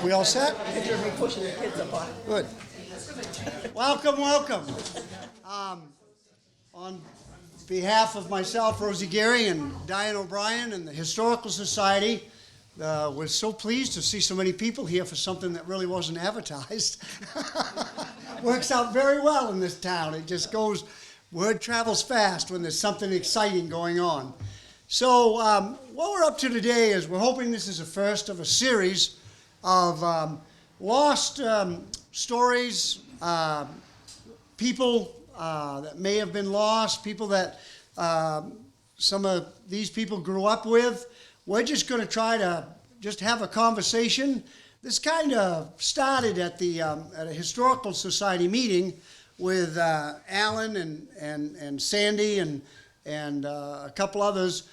We all set? You're pushing the kids up on it. Good. Welcome, welcome. On behalf of myself, Rosey Gerry, and Diane O'Brien, and the Historical Society, we're so pleased to see so many people here for something that really wasn't advertised. Works out very well in this town. It just goes, word travels fast when there's something exciting going on. So what we're up to today is we're hoping this is the first of a series of lost stories, people that may have been lost, people that some of these people grew up with. We're just going to try to just have a conversation. This kind of started at a Historical Society meeting with Allan and Sandy and a couple others.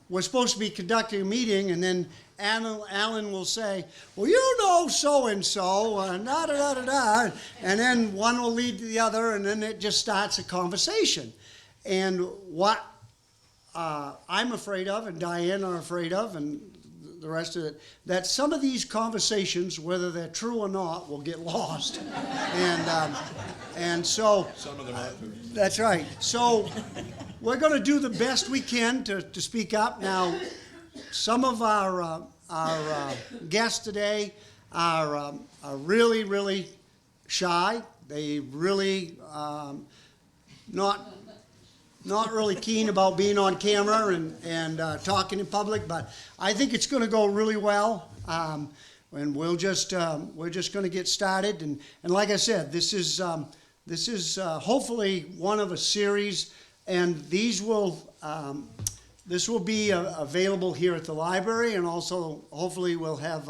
We're supposed to be conducting a meeting, and then Allan will say, well, you know so-and-so, da-da-da-da-da, and then one will lead to the other, and then it just starts a conversation. And what I'm afraid of, and Diane are afraid of, and the rest of it, that some of these conversations, whether they're true or not, will get lost. And so... Some of them are. That's right. So we're going to do the best we can to speak up. Now, some of our guests today are really, really shy. They really not really keen about being on camera and talking in public, but I think it's going to go really well. And we're just going to get started. And like I said, this is hopefully one of a series, and this will be available here at the library, and also hopefully we'll have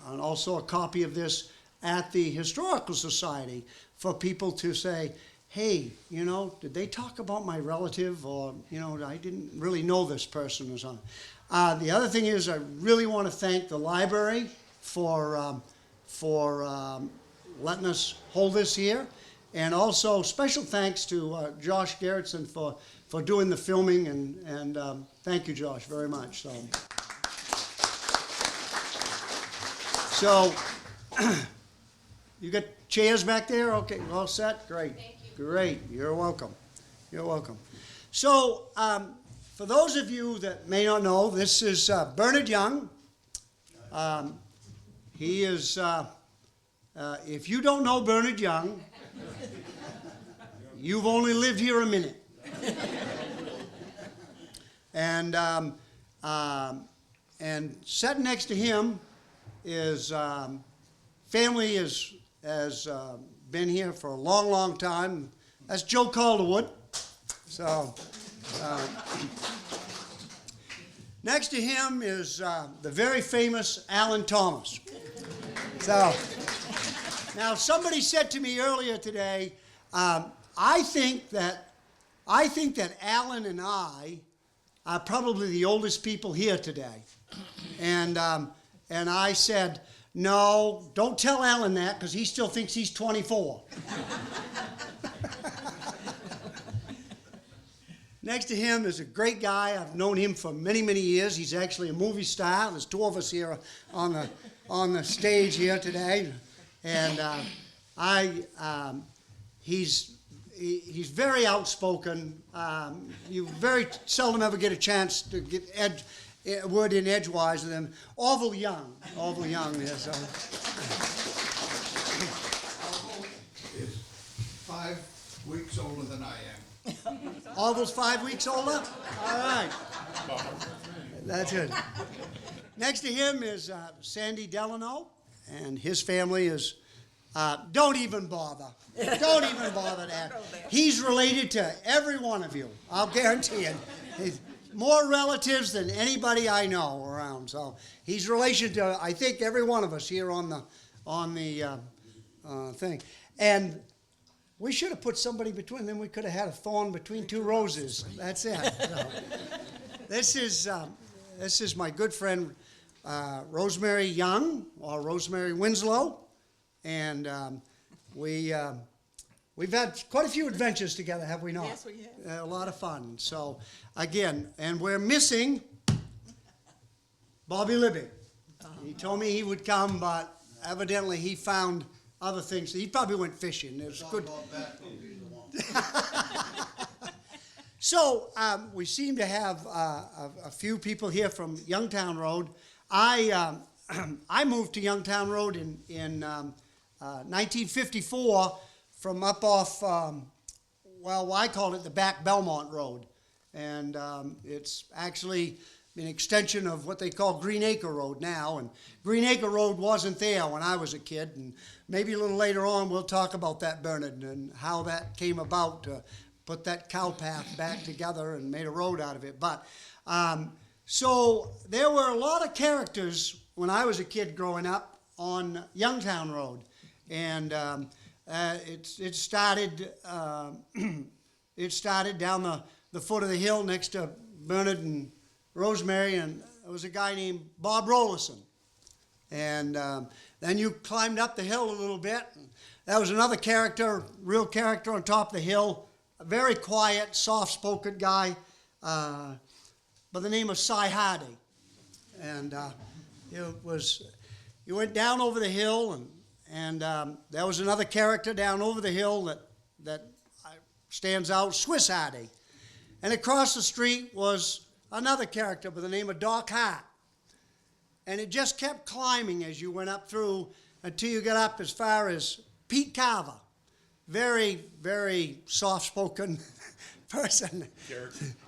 also a copy of this at the Historical Society for people to say, hey, you know, did they talk about my relative, or, you know, I didn't really know this person or something. The other thing is I really want to thank the library for letting us hold this here, and also special thanks to Josh Gerritsen for doing the filming, and thank you, Josh, very much. So you got chairs back there? Okay, we're all set? Great. Thank you. Great. You're welcome. You're welcome. So for those of you that may not know, this is Bernard Young. He is, if you don't know Bernard Young, you've only lived here a minute. And sitting next to him is family has been here for a long, long time. That's Joe Calderwood. So next to him is the very famous Allan Thomas. So now somebody said to me earlier today, I think that Allan and I are probably the oldest people here today. And I said, no, don't tell Allan that, because he still thinks he's 24. Next to him is a great guy. I've known him for many, many years. He's actually a movie star. There's two of us here on the stage here today. And he's very outspoken. You very seldom ever get a chance to get word in edgewise with him. Orvil Young. Orvil Young is. Is 5 weeks older than I am. Orvil's 5 weeks older? All right. That's good. Next to him is Sandy Delano, and his family is, don't even bother. Don't even bother that. He's related to every one of you. I'll guarantee it. He's more relatives than anybody I know around. So he's related to, I think, every one of us here on the thing. And we should have put somebody between them. We could have had a thorn between two roses. That's it. So, this is my good friend Rosemary Young, or Rosemary Winslow, and we've had quite a few adventures together, have we not? Yes, we have. A lot of fun. So again, and we're missing Bobby Libby. He told me he would come, but evidently he found other things. He probably went fishing. It was good. So we seem to have a few people here from Youngtown Road. I moved to Youngtown Road in 1954 from up off, well, I called it the back Belmont Road. And it's actually an extension of what they call Green Acre Road now. And Green Acre Road wasn't there when I was a kid. And maybe a little later on we'll talk about that, Bernard, and how that came about to put that cow path back together and made a road out of it. But so there were a lot of characters when I was a kid growing up on Youngtown Road. And it started it started down the foot of the hill next to Bernard and Rosemary, and there was a guy named Bob Rollerson. And then you climbed up the hill a little bit, and that was another character, real character on top of the hill, a very quiet, soft-spoken guy by the name of Cy Hardy. And you went down over the hill, and there was another character down over the hill that stands out, Swiss Hardy. And across the street was another character by the name of Doc Hart. And it just kept climbing as you went up through until you got up as far as Pete Carver. Very, very soft-spoken person.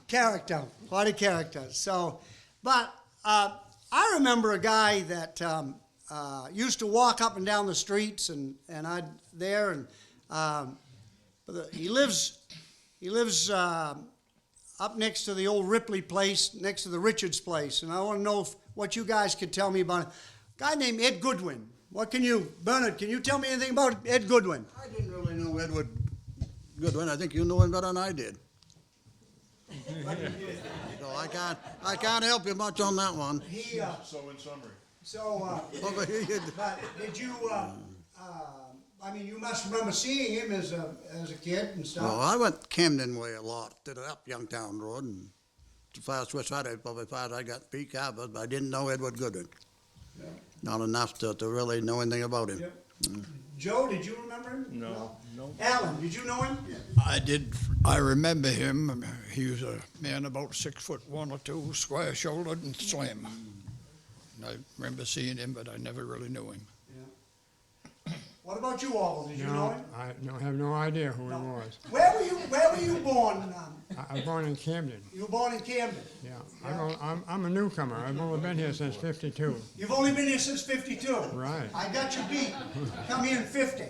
Character. Quite a character. So, but I remember a guy that used to walk up and down the streets, and I'd there, and he lives up next to the old Ripley place, next to the Richards place, and I want to know what you guys could tell me about a guy named Ed Goodwin. Bernard, can you tell me anything about Ed Goodwin? I didn't really know Edward Goodwin. I think you know him better than I did. So I can't help you much on that one. So in summary. Over here you But did you? I mean, you must remember seeing him as a kid and stuff. Well, I went Camden way a lot, did it up Youngtown Road, and as far as Swiss Friday, probably as far as I got Pete Carver, but I didn't know Edward Goodwin. Yeah. Not enough to really know anything about him. Yep. Joe, did you remember him? No. Allan, did you know him? I did. I remember him. He was a man about 6'1" or 2", square-shouldered and slim. And I remember seeing him, but I never really knew him. Yeah. What about you, Orvil? Did you know him? I have no idea who he was. Where were you born? I was born in Camden. You were born in Camden. Yeah. I'm a newcomer. I've only been here since '52. You've only been here since '52. Right. I got you beat. Come here in '50.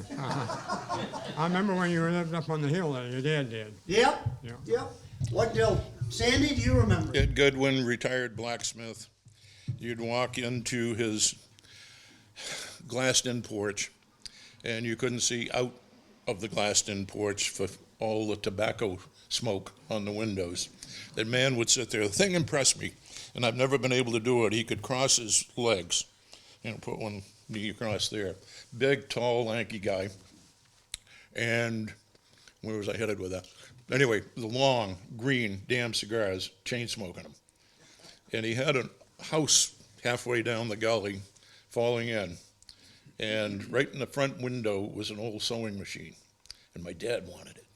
I remember when you lived up on the hill that your dad did. Yep. Yeah. Yep. What deal? Sandy, do you remember? Ed Goodwin, retired blacksmith. You'd walk into his glassed-in porch, and you couldn't see out of the glassed-in porch for all the tobacco smoke on the windows. That man would sit there. The thing impressed me, and I've never been able to do it. He could cross his legs, put one knee across there. Big, tall, lanky guy. And where was I headed with that? Anyway, the long, green, damn cigars, chain smoking them. And he had a house halfway down the gully falling in. And right in the front window was an old sewing machine. And my dad wanted it.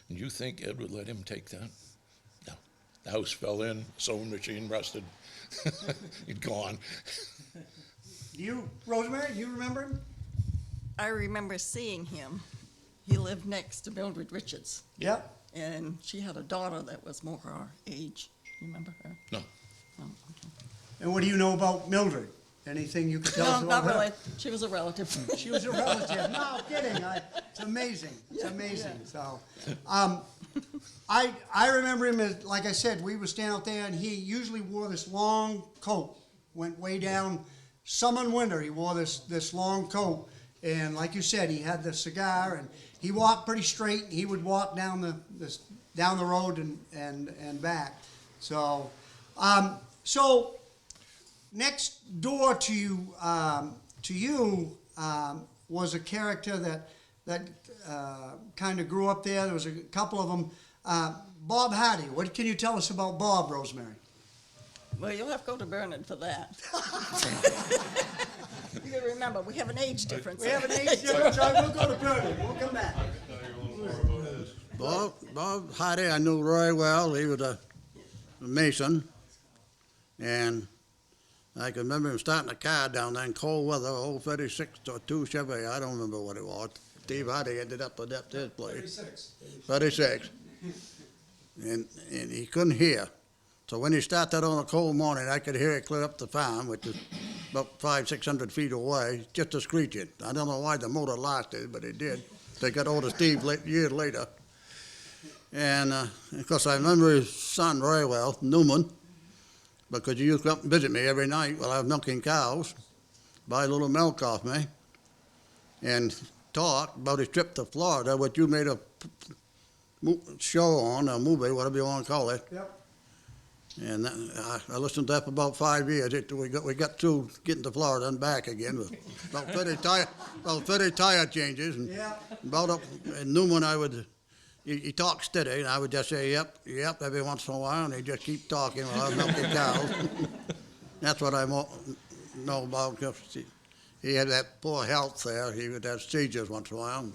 And you think Ed would let him take that? No. The house fell in, sewing machine rusted. He'd gone. Rosemary, do you remember him? I remember seeing him. He lived next to Mildred Richards, Yep. and she had a daughter that was more our age. You remember her? No. Oh, okay. And what do you know about Mildred? Anything you could tell us No, about not her? really. She was a relative. She was a relative. No, kidding. It's amazing. It's amazing. So, I remember him as, like I said, we would stand out there, and he usually wore this long coat, went way down. Summer and winter, he wore this long coat, and like you said, he had the cigar, and he walked pretty straight. And he would walk down the road and back. So, next door to you was a character that kind of grew up there. There was a couple of them. Bob Hardy. What can you tell us about Bob, Rosemary? Well, you'll have to go to Bernard for that. You gotta remember, we have an age difference. We have an age difference, I will go to Bernard, we'll come back. Bob Hardy, I knew very well. He was a mason, and I can remember him starting a car down there in cold weather, old 36 or 2 Chevy. I don't remember what it was. Steve Hardy ended up with that his place. 36. And he couldn't hear. So when he started on a cold morning, I could hear it clear up the farm, which is about 500-600 feet away, just a screeching. I don't know why the motor lasted, but it did. They got hold of Steve years later. And of course, I remember his son very well, Newman, because he used to come and visit me every night while I was milking cows, buy a little milk off me, and talk about his trip to Florida, which you made a show on, a movie, whatever you want to call it. Yep. And I listened to that for about 5 years. We got through getting to Florida and back again with about 30 tire changes. And Yeah. and Newman, he talked steady, and I would just say, yep, every once in a while, and he'd just keep talking while I was milking cows. That's what I know about. He had that poor health there. He would have seizures once in a while.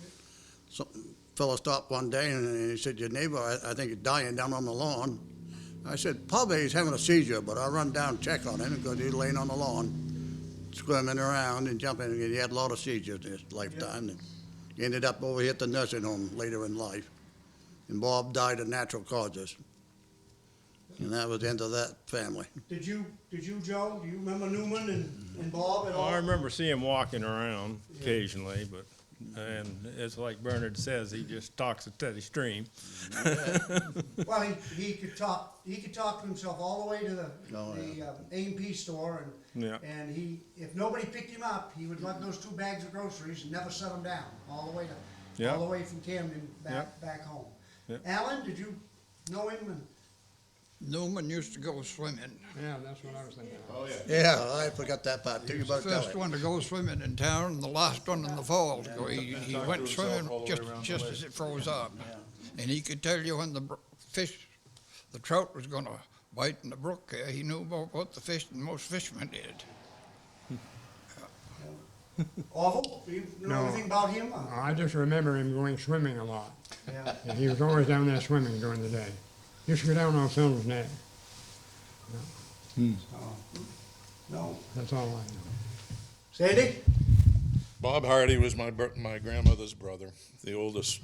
Some fellow stopped one day, and he said, your neighbor, I think, is dying down on the lawn. I said, probably he's having a seizure, but I'll run down and check on him because he's laying on the lawn, squirming around and jumping. And he had a lot of seizures in his lifetime. And he ended up over here at the nursing home later in life. And Bob died of natural causes. And that was the end of that family. Did you, Joe? Do you remember Newman and Bob at all? I remember seeing him walking around occasionally, and it's like Bernard says, he just talks a steady stream. Well, he could talk. He could talk to himself all the way to the A&P store, Yeah. and if nobody picked him up, he would lug those 2 bags of groceries and never set them down all the way Yeah. all the way from Camden Yeah. back home. Yeah. Allan, did you know him? Newman used to go swimming. Yeah, that's what I was thinking. Oh, yeah. Yeah, I forgot that part too. He You was better the tell first it. one to go swimming in town, and the last one in the fall. He Talked went to himself swimming all the way around just the as lake. it froze up. And he could tell you when the trout was going to bite in the brook there. He knew about what the fish, and most fishermen did. Orvil? Do you know No. anything about him? I just remember him going swimming a lot. Yeah. And he was always down there swimming during the day. Used to go down on Film's Neck. No. That's all I know. Sandy? Bob Hardy was my grandmother's brother, the oldest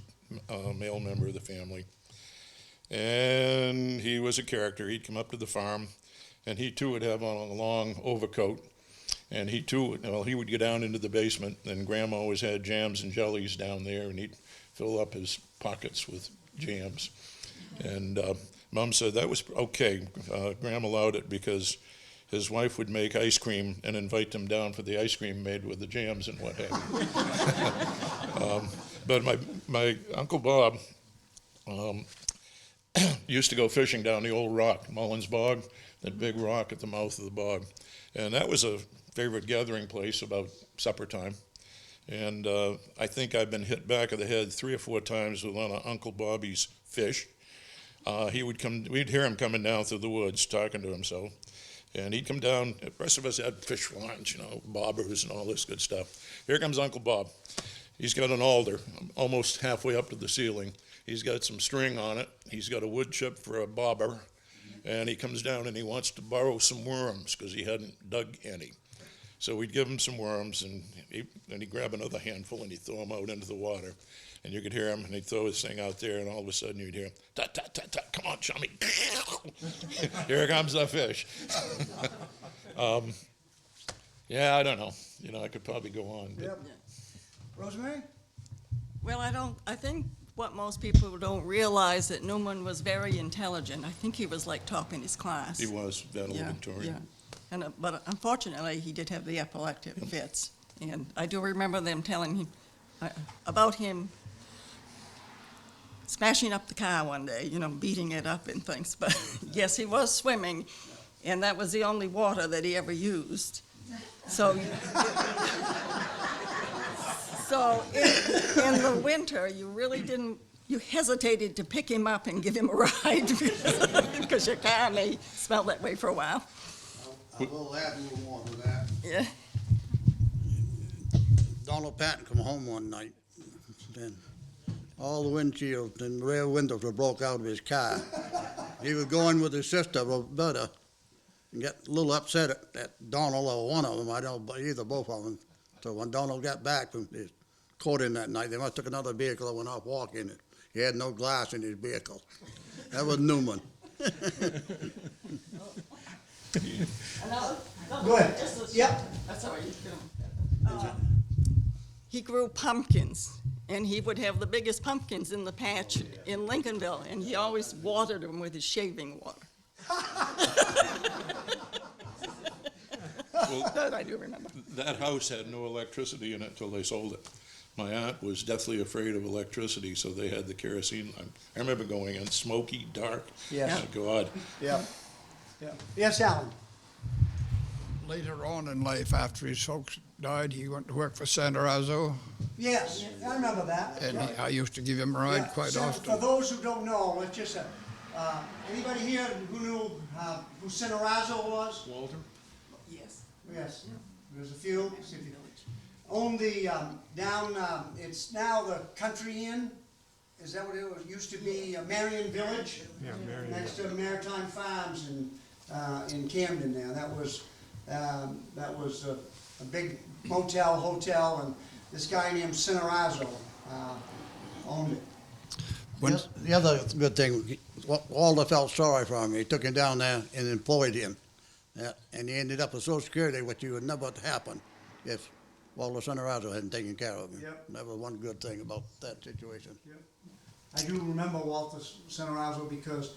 male member of the family. And he was a character. He'd come up to the farm, and he too would have on a long overcoat. And he too, he would get down into the basement, and Grandma always had jams and jellies down there, and he'd fill up his pockets with jams. And Mom said that was okay. Grandma allowed it because his wife would make ice cream and invite them down for the ice cream made with the jams and what have you. But my Uncle Bob used to go fishing down the old rock, Mullins Bog, that big rock at the mouth of the bog. And that was a favorite gathering place about supper time. And I think I've been hit back of the head 3 or 4 times with one of Uncle Bobby's fish. We'd hear him coming down through the woods talking to himself. And he'd come down, the rest of us had fish for lunch, bobbers and all this good stuff. Here comes Uncle Bob. He's got an alder almost halfway up to the ceiling. He's got some string on it. He's got a wood chip for a bobber. And he comes down and he wants to borrow some worms because he hadn't dug any. So we'd give him some worms, and he'd grab another handful and he'd throw them out into the water. And you could hear him, and he'd throw his thing out there, and all of a sudden you'd hear, tut, tut, tut, tut, come on, chummy. Here comes the fish. Yeah, I don't know. I could probably go on. But Yep. Rosemary? Well, I think what most people don't realize that Newman was very intelligent. I think he was like top in his class. he was valedictorian. But unfortunately, he did have the epileptic fits. And I do remember them telling him about him smashing up the car one day, beating it up and things. But yes, he was swimming, and that was the only water that he ever used. So in the winter, you hesitated to pick him up and give him a ride because your car may smell that way for a while. I will add a little more to that. Yeah. Donald Patton come home one night, and all the windshields and rear windows were broke out of his car. He was going with his sister, Roberta, and got a little upset at Donald or one of them, I don't know, either both of them. So when Donald got back from his courting that night, they must have took another vehicle that went off walking. He had no glass in his vehicle. That was Newman. Go ahead. Yep. That's all right, you can. He grew pumpkins, and he would have the biggest pumpkins in the patch in Lincolnville, and he always watered them with his shaving water. Well, That I do remember. that house had no electricity in it till they sold it. My aunt was deathly afraid of electricity, so they had the kerosene lamp. I remember going in smoky, dark. Yes. My God. Yeah. Yeah. Yes, Alan? Later on in life, after his folks died, he went to work for Santa Rosa, Yes, I remember that. and Right. I used to give him a ride Yeah, quite so often. For those who don't know, let's just, anybody here who knew who Cinerazo was? Walter? Yes. Yes, there's a few. Owned the, it's now the Country Inn. Is that what it was? Used to be Marion Village? Yeah, Marion. Next to the Maritime Farms in Camden there. That was a big motel, hotel, and this guy named Cinerazo owned it. The other good thing, Walter felt sorry for him. He took him down there and employed him. And he ended up with Social Security, which would never happen if Walter Cinerazo hadn't taken care of him. Yep. That was one good thing about that situation. I do remember Walter Cinerazo because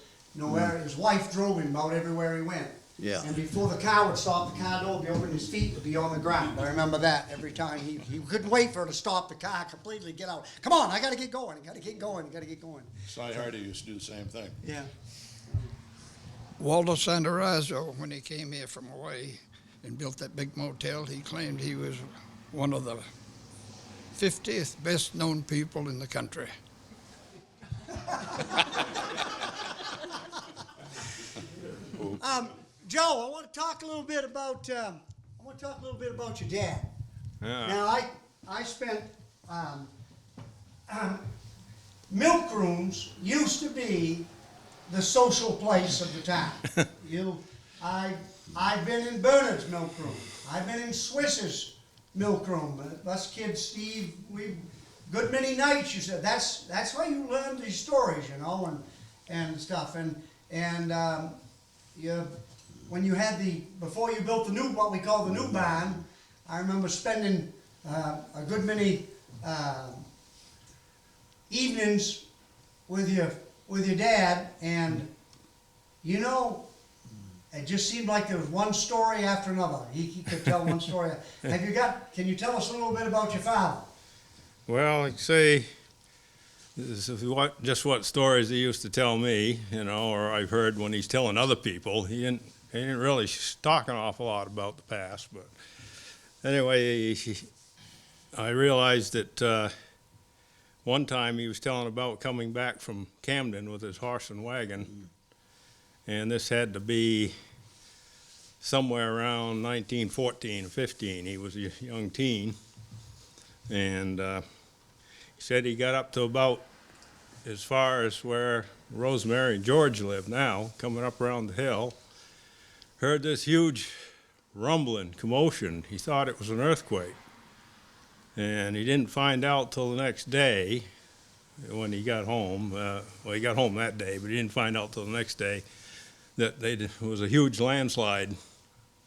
his wife drove him about everywhere he went. Yeah. And before the car would stop, the car door would be open, his feet would be on the ground. I remember that every time. He couldn't wait for her to stop the car completely, get out. Come on, I gotta get going, I gotta get going, I gotta get going. Cy Hardy used to do the same thing. Yeah. Walter Sandorazzo, when he came here from Hawaii and built that big motel, he claimed he was one of the 50th best known people in the country. Joe, I want to talk a little bit about your dad. Yeah. Now, I spent milk rooms used to be the social place of the town. I've been in Bernard's milk room. I've been in Swiss's milk room. Us kids, Steve, good many nights. You said that's where you learned these stories, and stuff. When you had before you built what we call the new barn, I remember spending a good many evenings with your dad, and it just seemed like there was one story after another. He could tell one story. Can you tell us a little bit about your father? Well, like say, this is just what stories he used to tell me, or I've heard when he's telling other people. He didn't really talk an awful lot about the past, but anyway, I realized that one time he was telling about coming back from Camden with his horse and wagon, and this had to be somewhere around 1914 or 15. He was a young teen, and he said he got up to about as far as where Rosemary and George live now, coming up around the hill, heard this huge rumbling, commotion. He thought it was an earthquake. And he didn't find out till the next day when he got home. He got home that day, but he didn't find out till the next day that it was a huge landslide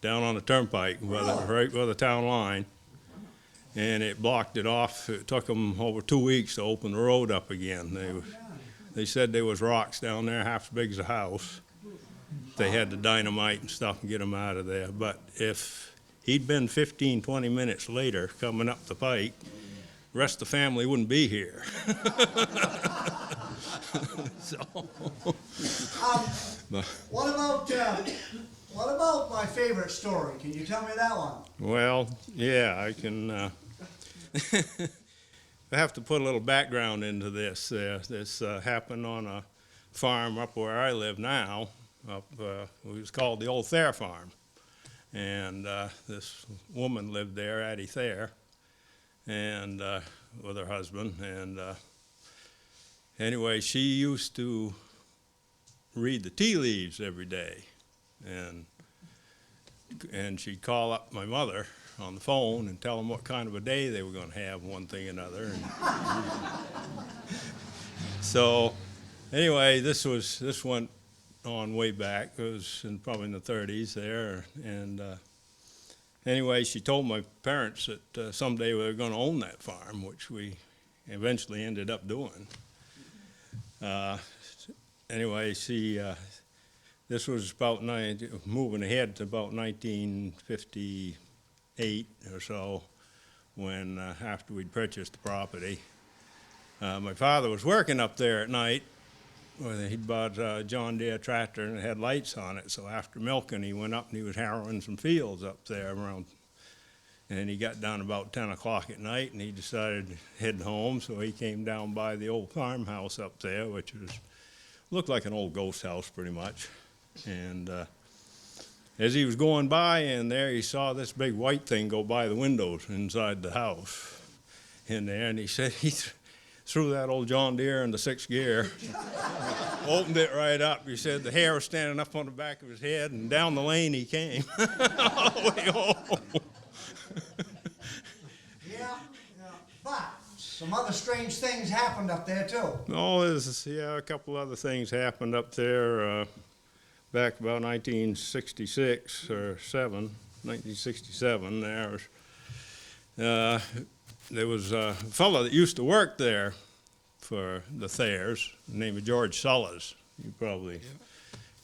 down on the turnpike, right by the town line. And it blocked it off. It took them over 2 weeks to open the road up again. They said there was rocks down there half as big as a house. They had to dynamite and stuff and get them out of there. But if he'd been 15, 20 minutes later coming up the pike, the rest of the family wouldn't be here. What about my favorite story? Can you tell me that one? Well, yeah, I can. I have to put a little background into this. This happened on a farm up where I live now. It was called the Old Thayer Farm. and this woman lived there, Addie Thayer, and with her husband. And anyway, she used to read the tea leaves every day, and she'd call up my mother on the phone and tell them what kind of a day they were going to have, one thing or another. And so anyway, this went on way back. It was probably in the 30s there, and anyway, she told my parents that someday we were going to own that farm, which we eventually ended up doing. Anyway, this was about moving ahead to about 1958 or so, when after we'd purchased the property. My father was working up there at night. He'd bought a John Deere tractor and it had lights on it, so after milking he went up and he was harrowing some fields up there around, and he got down about 10 o'clock at night and he decided to head home, so he came down by the old farmhouse up there, which looked like an old ghost house pretty much. And as he was going by in there, he saw this big white thing go by the windows inside the house in there, and he said he threw that old John Deere in the 6th gear, opened it right up. He said the hair was standing up on the back of his head, and down the lane he came all the way home. Yeah, but some other strange things happened up there too. Oh, a couple other things happened up there back about 1966 or 1967. There was a fellow that used to work there for the Thayers, named George Sullers.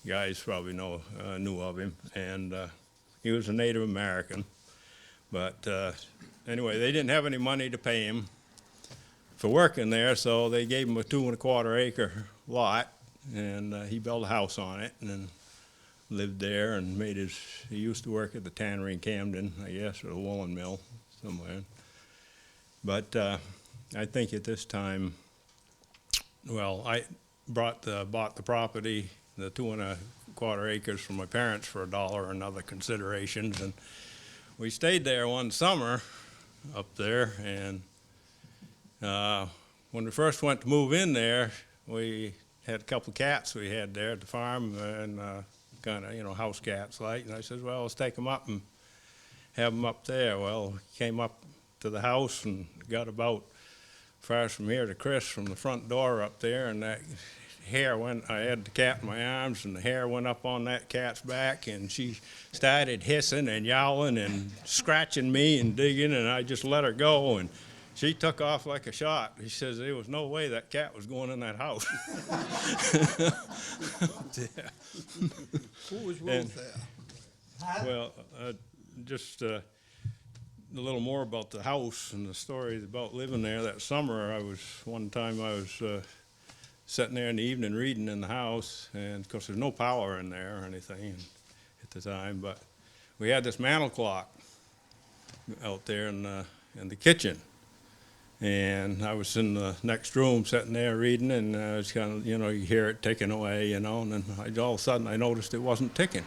Guys probably knew of him, and he was a Native American. But anyway, they didn't have any money to pay him for working there, so they gave him a 2¼ acre lot, and he built a house on it and then lived there and he used to work at the tannery in Camden, I guess, or the woolen mill somewhere. But I think at this time, well, I bought the property, the 2¼ acres, from my parents for $1 and other considerations, and we stayed there one summer up there. And when we first went to move in there, we had a couple of cats we had there at the farm, and kind of, house cats like. And I said, well, let's take them up and have them up there. Well, we came up to the house and got about far from here to Chris from the front door up there, and that hair I had the cat in my arms, and the hair went up on that cat's back, and she started hissing and yowling and scratching me and digging, and I just let her go, and she took off like a shot. He says there was no way that cat was going in that house. Who was Ruth there? Well, just a little more about the house and the story about living there. That summer, one time I was sitting there in the evening reading in the house, and of course there's no power in there or anything at the time, but we had this mantel clock out there in the kitchen. And I was in the next room sitting there reading, and it's kind of, you hear it ticking away, and then all of a sudden I noticed it wasn't ticking.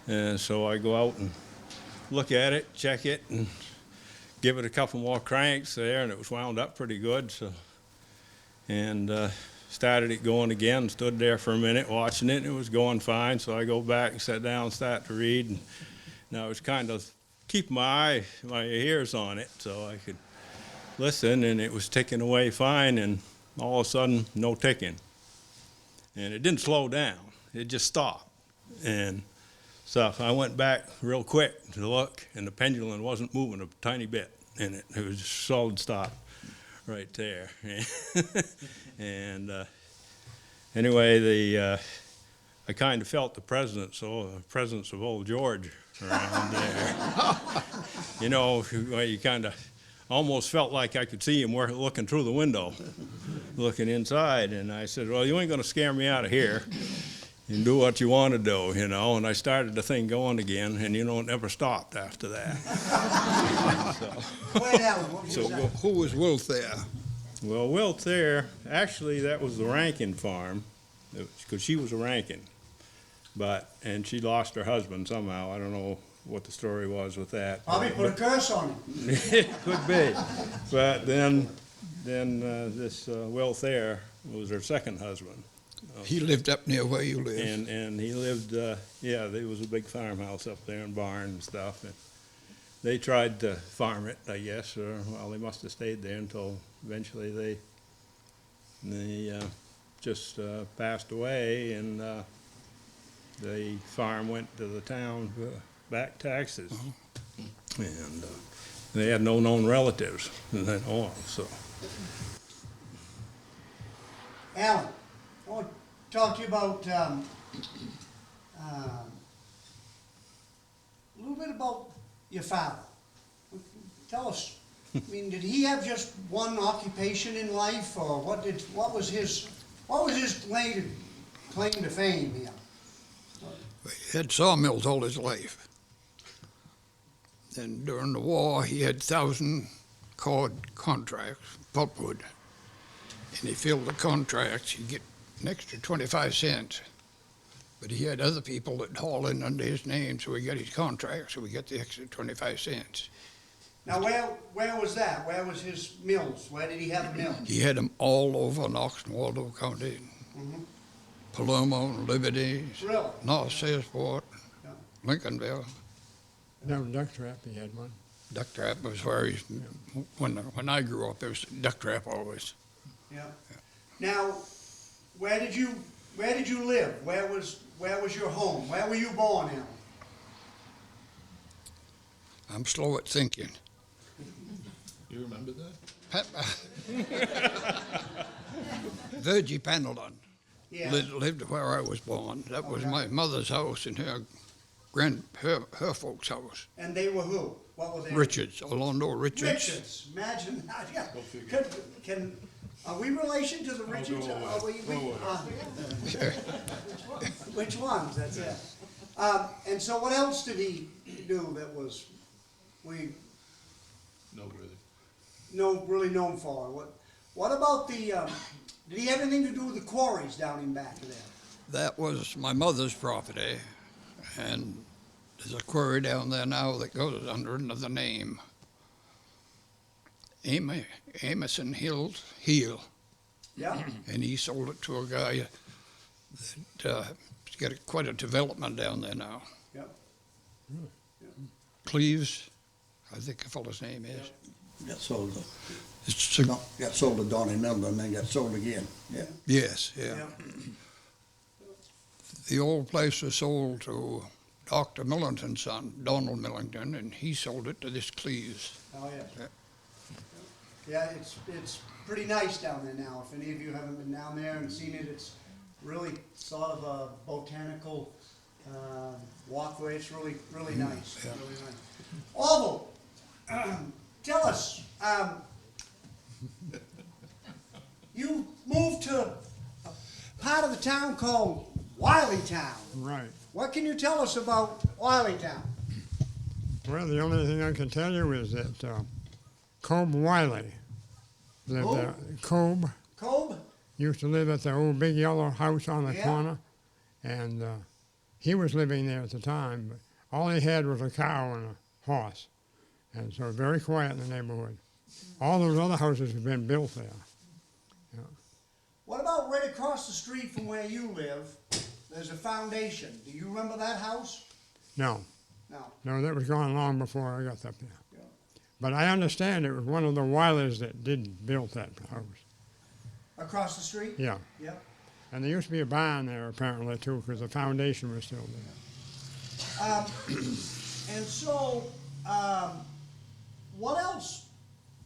And so I go out and look at it, check it, and give it a couple more cranks there, and it was wound up pretty good. And started it going again, stood there for a minute watching it, and it was going fine. So I go back and sat down and start to read. And I was kind of keeping my ears on it so I could listen, and it was ticking away fine, and all of a sudden, no ticking. And it didn't slow down. It just stopped. And so I went back real quick to look, and the pendulum wasn't moving a tiny bit in it. It was just solid stop right there. And anyway, I kind of felt the presence of old George around there. You kind of almost felt like I could see him looking through the window, looking inside. And I said, well, you ain't going to scare me out of here. You can do what you want to do, And I started the thing going again, and, it never stopped after that. Who was Wilf there? Well, Wilt there, actually, that was the Rankin farm, because she was a Rankin. And she lost her husband somehow. I don't know what the story was with that. Probably put a curse on him. It could be. But then this Will Thayer was her second husband. He lived up near where you live. And he lived, there was a big farmhouse up there and barn and stuff. And they tried to farm it, I guess, or, well, they must have stayed there until eventually they just passed away, and the farm went to the town for back taxes. And they had no known relatives from then on, so. Allan, I want to talk to you about a little bit about your father. Tell us, I mean, did he have just one occupation in life, or what was his claim to fame here? He had sawmills all his life. Then during the war, he had 1,000-cord contracts, pulpwood. And he filled the contracts, he'd get an extra 25 cents. But he had other people that haul in under his name, so he got his contract, so we get the extra 25 cents. Now, where was that? Where was his mills? Where did he have a mill? He had them all over Knox and Waldo County, Palermo, Liberty, Really? North Salesport, Yeah. Lincolnville. No, duck trap, he had one. Duck trap was where he, when I grew up, there was duck trap always. Yeah. Now, where did you live? Where was your home? Where were you born, Allan? I'm slow at thinking. You remember that? Virgie Pendleton Yeah. lived where I was born. That was Okay. my mother's house and her folks' house. And they were who? What were they? Richards, Orlando Richards. Richards. Imagine that. Yeah. Are we relation to the Richards? Which ones? That's it. And so, what else did he do that was No, really. really known for? What about the? Did he have anything to do with the quarries down in back of there? That was my mother's property, and there's a quarry down there now that goes under another name. Amison Heel, Yeah. and he sold it to a guy that he's got quite a development down there now. Yep. Cleves, I think the fellow's name is. Got sold It's to, got sold to Donnie Miller and then got sold again, yeah. Yes, yeah. Yep. The old place was sold to Dr. Millington's son, Donald Millington, and he sold it to this Cleves. Oh yeah. Yeah. Yeah, it's pretty nice down there now. If any of you haven't been down there and seen it, it's really sort of a botanical walkway. It's really nice. Yeah. Really nice. Orvil, tell us. You moved to a part of the town called Wileytown. Right. What can you tell us about Wileytown? Well, the only thing I can tell you is that Cobe Wiley lived Who? there. Cobe Cobe? used to live at the old big yellow house on the Yeah. corner, and he was living there at the time. But all he had was a cow and a horse, and so very quiet in the neighborhood. All those other houses have been built there. What about right across the street from where you live? There's a foundation. Do you remember that house? No, No. that was gone long before I got up there. Yeah. But I understand it was one of the Wileys that built that house. Across the street? Yeah, Yep. and there used to be a barn there apparently too, because the foundation was still there. And so, what else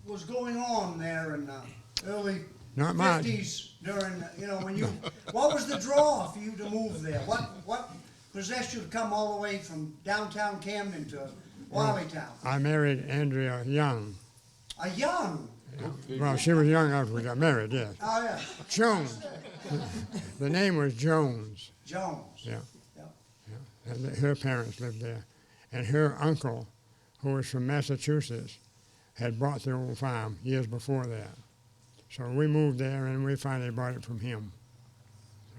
was going on there in the early Not much. 50s during, when you, what was the draw for you to move there? What possessed you to come all the way from downtown Camden to Wileytown? I married Andrea Young. A young, Well, she was young after we got married, yes. oh yeah, Jones. The name was Jones. Jones. Yeah. Yep. And her parents lived there. And her uncle, who was from Massachusetts, had bought the old farm years before that. So we moved there and we finally bought it from him.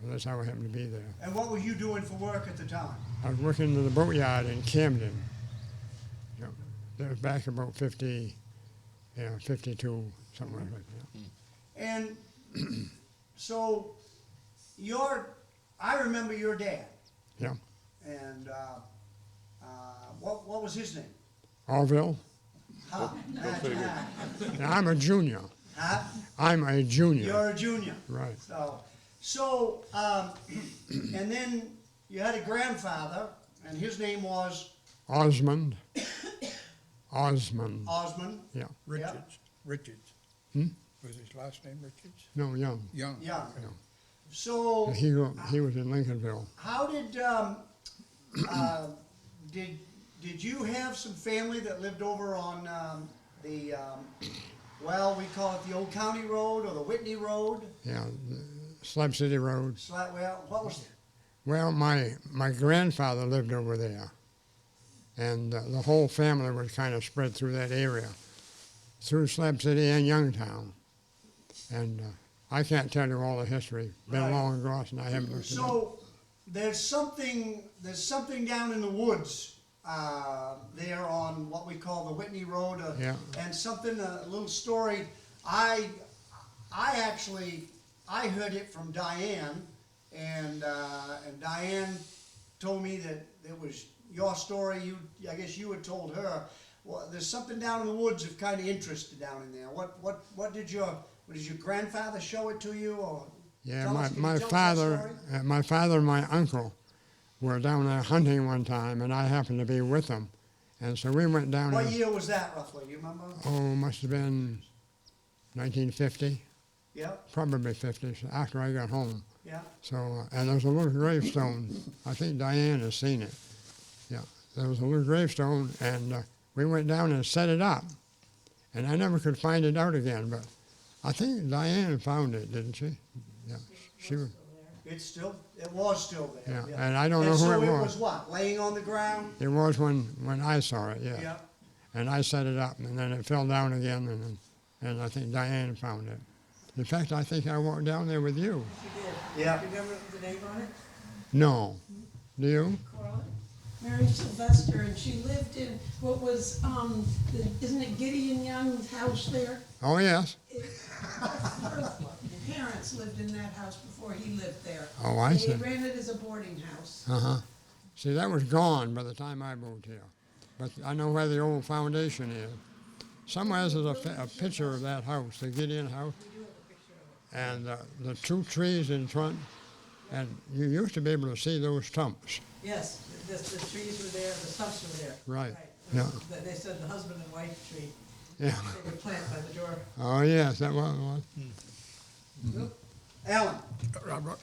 So that's how I happened to be there. And what were you doing for work at the time? I was working in the boatyard in Camden. That was back about 50, 52, something like that. And so I remember your dad. Yeah. And what was his name? Orvil. Huh? Now, I'm a junior. Huh? I'm a junior. You're a junior. Right. So, and then you had a grandfather, and his name was Osmond. Osmond. Osmond. Yeah. Richards. Hmm? Was his last name Richards? No, Young. Young. Yeah. Yeah. So, He was in Lincolnville. how did you have some family that lived over on well, we call it the Old County Road or the Whitney Road? Yeah. Slab City Road. Well, what was? Well, my grandfather lived over there, and the whole family was kind of spread through that area, through Slab City and Youngtown. And I can't tell you all the history. Been Right. long ago, and I haven't looked it up. So there's something down in the woods there on what we call the Whitney Road, Yeah. and a little story. I heard it from Diane, and Diane told me that it was your story. I guess you had told her. Well, there's something down in the woods of kind of interested down in there. What did your grandfather show it to you, or? Yeah, Tell us- can you my tell us that father, story? my father and my uncle were down there hunting one time, and I happened to be with them, and so we went down What there. year was that roughly? You remember? Oh, must have been 1950, Yeah, probably 50, so after I got home. yeah. So, and there's a little gravestone. I think Diane has seen it. Yeah, there was a little gravestone, and we went down and set it up, and I never could find it out again. But I think Diane found it, didn't she? Yeah, she was. It was still there. Yeah, and I don't know who so it it was. was what, laying on the ground? It was when I saw it. Yeah. Yeah. And I set it up, and then it fell down again, and I think Diane found it. In fact, I think I walked down there with you. Yeah. Do you remember the name on it? No. Do you? Mary Sylvester, and she lived in what was, isn't it Gideon Young's house there? Oh, yes. Her parents lived in that house before he lived there. Oh, I see. They ran it as a boarding house. Uh-huh. See, that was gone by the time I moved here. But I know where the old foundation is. Somewhere there's a picture of that house, the Gideon house. And the two trees in front, and you used to be able to see those stumps. Yes, the trees were there, the stumps were there. Right. Yeah. They said the husband and wife tree. Yeah. They were planted by the door. Oh, yes, that was. Alan? Robert,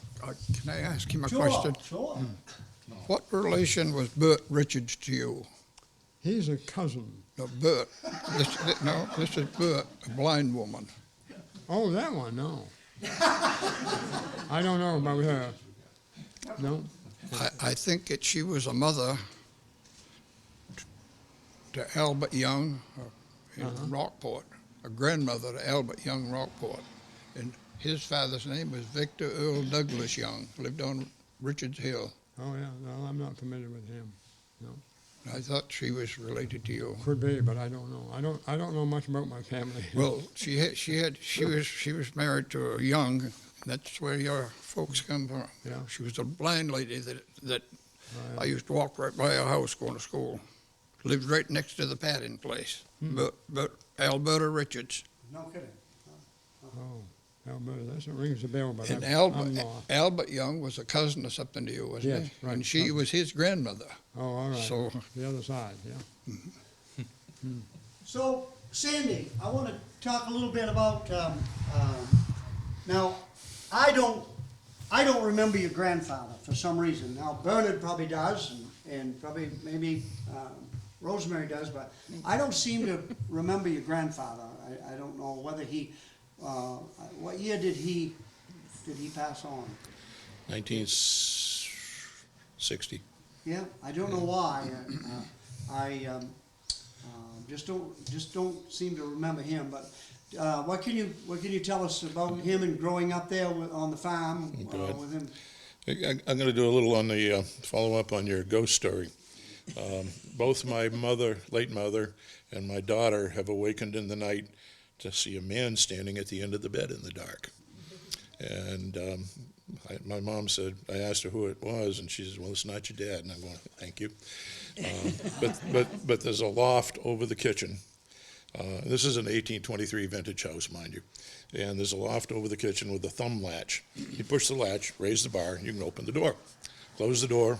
can I ask him a Sure, question? sure. What relation was Bert Richards to you? He's a cousin. No, Bert. This is Bert, a blind woman. Oh, that one, no. I don't know about her. No. I think that she was a mother to Albert Young in Rockport, a grandmother to Albert Young Rockport. And his father's name was Victor Earl Douglas Young, lived on Richards Hill. Oh, yeah, no, I'm not familiar with him. No. I thought she was related to you. Could be, but I don't know. I don't know much about my family. Well, she was married to a Young. That's where your folks come from. Yeah. She was a blind lady that Oh, I used to walk right by her house going to school. Lived right next to the patting place. But Alberta Richards. No kidding. Oh, Alberta, that rings a bell, but And I'm lost. Albert Young was a cousin or something to you, wasn't Yes, he? right. And she was his grandmother. Oh, all right. So- The other side, yeah. So, Sandy, I want to talk a little bit about, now, I don't remember your grandfather for some reason. Now, Bernard probably does, and probably maybe Rosemary does, but I don't seem to remember your grandfather. I don't know whether he, what year did he pass on? 1960. Yeah, I don't know why. I just don't seem to remember him. But what can you tell us about him and growing up there on the farm Good. with him? I'm going to do a little on the follow-up on your ghost story. Both my mother, late mother, and my daughter have awakened in the night to see a man standing at the end of the bed in the dark. And my mom said, I asked her who it was, and she said, well, it's not your dad. And I'm going, thank you. But there's a loft over the kitchen. This is an 1823 vintage house, mind you. And there's a loft over the kitchen with a thumb latch. You push the latch, raise the bar, you can open the door. Close the door,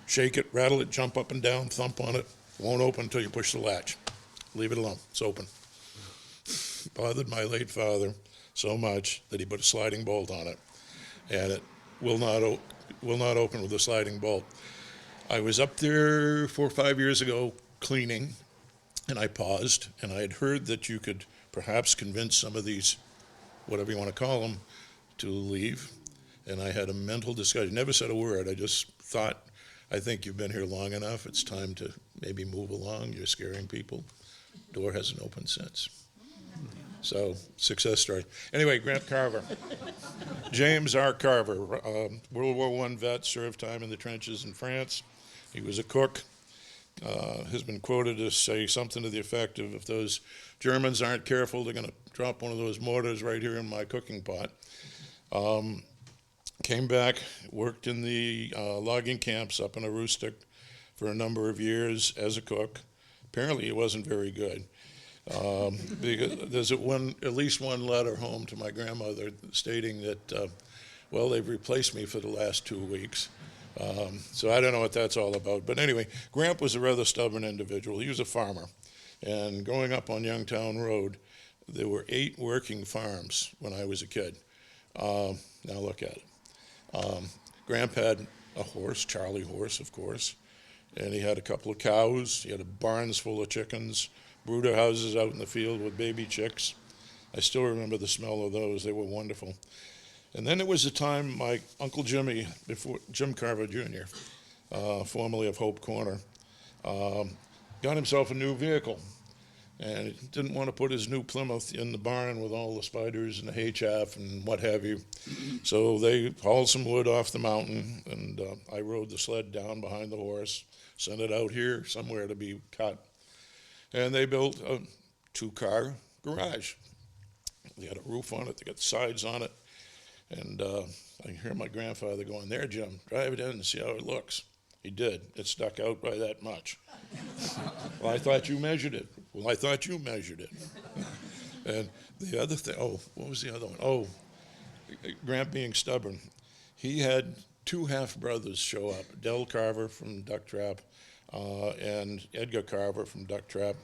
shake it, rattle it, jump up and down, thump on it. Won't open until you push the latch. Leave it alone, it's open. Bothered my late father so much that he put a sliding bolt on it. And it will not open with a sliding bolt. I was up there 4 or 5 years ago cleaning, and I paused, and I had heard that you could perhaps convince some of these, whatever you want to call them, to leave. And I had a mental discussion. Never said a word. I just thought, I think you've been here long enough. It's time to maybe move along. You're scaring people. Door hasn't opened since. So, success story. Anyway, Grant Carver. James R. Carver, World War I vet, served time in the trenches in France. He was a cook. Has been quoted to say something to the effect of, if those Germans aren't careful, they're going to drop one of those mortars right here in my cooking pot. Came back, worked in the logging camps up in Aroostook for a number of years as a cook. Apparently he wasn't very good. Because there's at least one letter home to my grandmother stating that, well, they've replaced me for the last 2 weeks. So I don't know what that's all about. But anyway, Gramp was a rather stubborn individual. He was a farmer. And growing up on Youngtown Road, there were 8 working farms when I was a kid. Now look at it. Gramp had a horse, Charlie horse, of course, and he had a couple of cows. He had a barns full of chickens, brooder houses out in the field with baby chicks. I still remember the smell of those. They were wonderful. And then it was the time my Uncle Jimmy, before Jim Carver Jr., formerly of Hope Corner, got himself a new vehicle. And he didn't want to put his new Plymouth in the barn with all the spiders and the hay chaff and what have you. So they hauled some wood off the mountain, and I rode the sled down behind the horse, sent it out here somewhere to be cut. And they built a 2-car garage. They had a roof on it, they got sides on it. And I hear my grandfather going, there, Jim, drive it in and see how it looks. He did. It stuck out by that much. Well, I thought you measured it. Well, I thought you measured it. And the other thing, what was the other one? Oh, Gramp being stubborn. He had 2 half-brothers show up, Del Carver from Duck Trap and Edgar Carver from Duck Trap,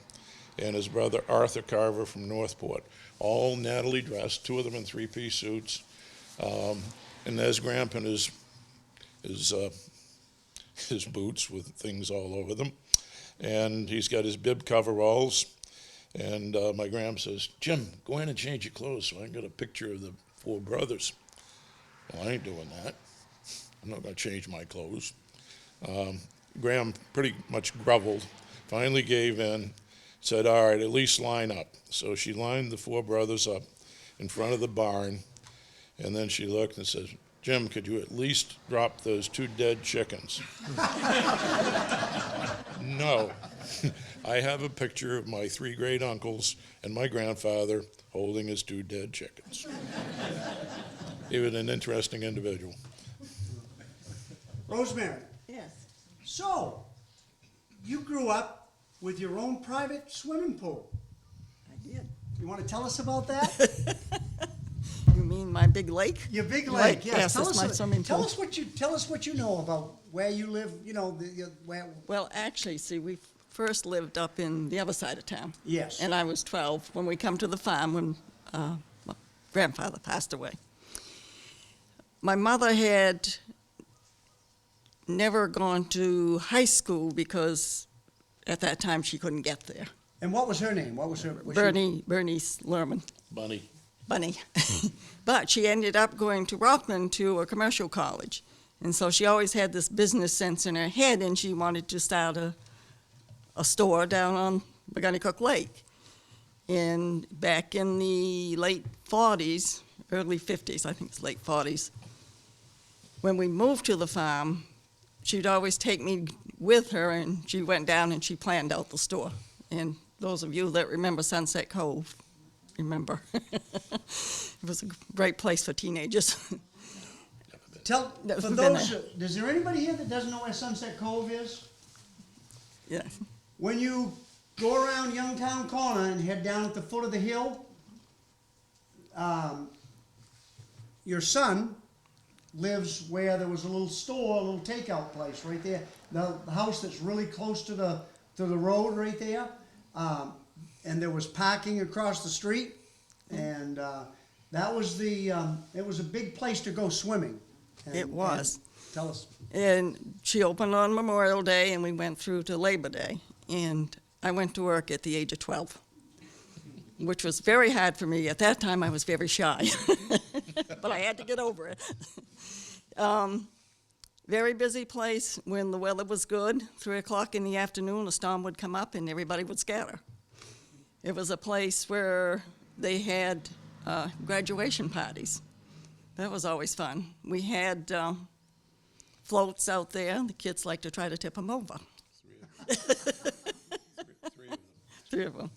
and his brother Arthur Carver from Northport, all nattily dressed, 2 of them in 3-piece suits. And there's Gramp in his boots with things all over them. And he's got his bib coveralls. And my Gram says, Jim, go in and change your clothes so I can get a picture of the 4 brothers. Well, I ain't doing that. I'm not going to change my clothes. Graham pretty much groveled, finally gave in, said, all right, at least line up. So she lined the 4 brothers up in front of the barn, and then she looked and says, Jim, could you at least drop those 2 dead chickens? No. I have a picture of my 3 great uncles and my grandfather holding his 2 dead chickens. He was an interesting individual. Rosemary, Yes. so you grew up with your own private swimming pool. I did. You want to tell us about that? You mean my big lake? Your big lake, yes. Yes, that's my swimming Tell pool. us what you know about where you live. You know, where. Well, actually, see, we first lived up in the other side of town. Yes. And I was 12 when we come to the farm when my grandfather passed away. My mother had never gone to high school because at that time she couldn't get there. And what was her name? What was her? Was Bernice Lerman. Bunny. Bunny. But she ended up going to Rockland to a commercial college. And so she always had this business sense in her head, and she wanted to start a store down on McGonagall Lake. And back in the late 40s, early 50s, I think it's late 40s, when we moved to the farm, she'd always take me with her, and she went down and she planned out the store. And those of you that remember Sunset Cove, remember. It was a great place for teenagers. Tell, Never for been those, there. is there anybody here that doesn't know where Sunset Cove is? Yeah. When you go around Youngtown Corner and head down at the foot of the hill, your son lives where there was a little store, a little takeout place right there. The house that's really close to the road right there. And there was parking across the street, and that was it was a big place to go swimming. It was. And tell us. And she opened on Memorial Day, and we went through to Labor Day. And I went to work at the age of 12, which was very hard for me. At that time, I was very shy, but I had to get over it. Very busy place. When the weather was good, 3 o'clock in the afternoon, a storm would come up and everybody would scatter. It was a place where they had graduation parties. That was always fun. We had floats out there. The kids liked to try to tip them over. Three of them.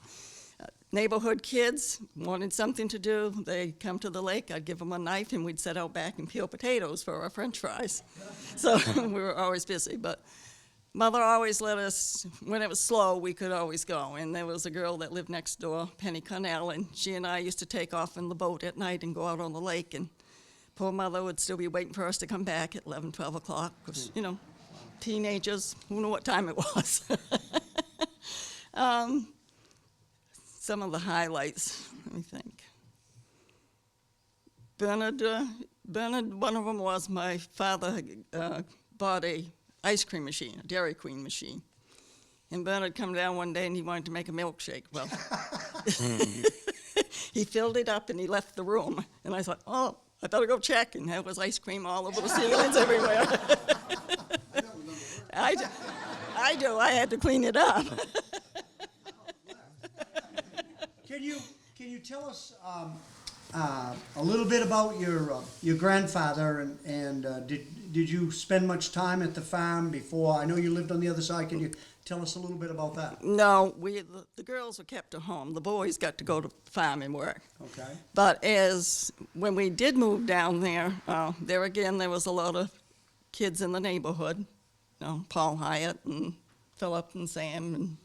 Neighborhood kids wanted something to do. They'd come to the lake. I'd give them a knife, and we'd sit out back and peel potatoes for our French fries. So we were always busy. But Mother always let us, when it was slow, we could always go. And there was a girl that lived next door, Penny Cornell, and she and I used to take off in the boat at night and go out on the lake. And poor Mother would still be waiting for us to come back at 11, 12 o'clock because, you know, teenagers, who knew what time it was. Some of the highlights, let me think. Bernard, one of them was my father bought a ice cream machine, a Dairy Queen machine. And Bernard come down one day and he wanted to make a milkshake. Well, he filled it up and he left the room. And I thought, oh, I better go check. And there was ice cream all over the ceilings everywhere. I do. I had to clean it up. Can you tell us a little bit about your grandfather and did you spend much time at the farm before? I know you lived on the other side. Can you tell us a little bit about that? No, the girls were kept at home. The boys got to go to the farm and work. Okay. But when we did move down there, there again there was a lot of kids in the neighborhood. You know, Paul Hyatt and Philip and Sam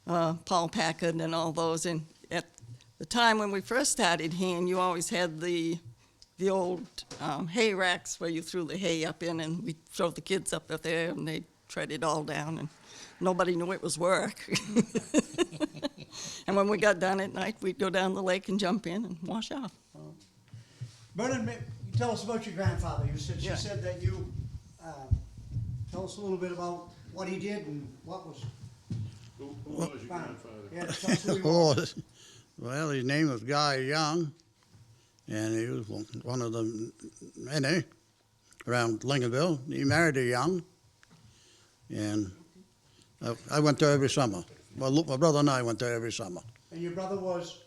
and Paul Packard and all those. And at the time when we first started here, you always had the old hay racks where you threw the hay up in, and we'd throw the kids up there, and they'd tread it all down, and nobody knew it was work. And when we got done at night, we'd go down the lake and jump in and wash off. Bernard, you tell us about your grandfather. She Yeah. said that you tell us a little bit about what he did and what was. Who was your grandfather? Yeah, tell us who he was. Well, his name was Guy Young, and he was one of the many around Lincolnville. He married a Young, and I went there every summer. Well, my brother and I went there every summer. And your brother was?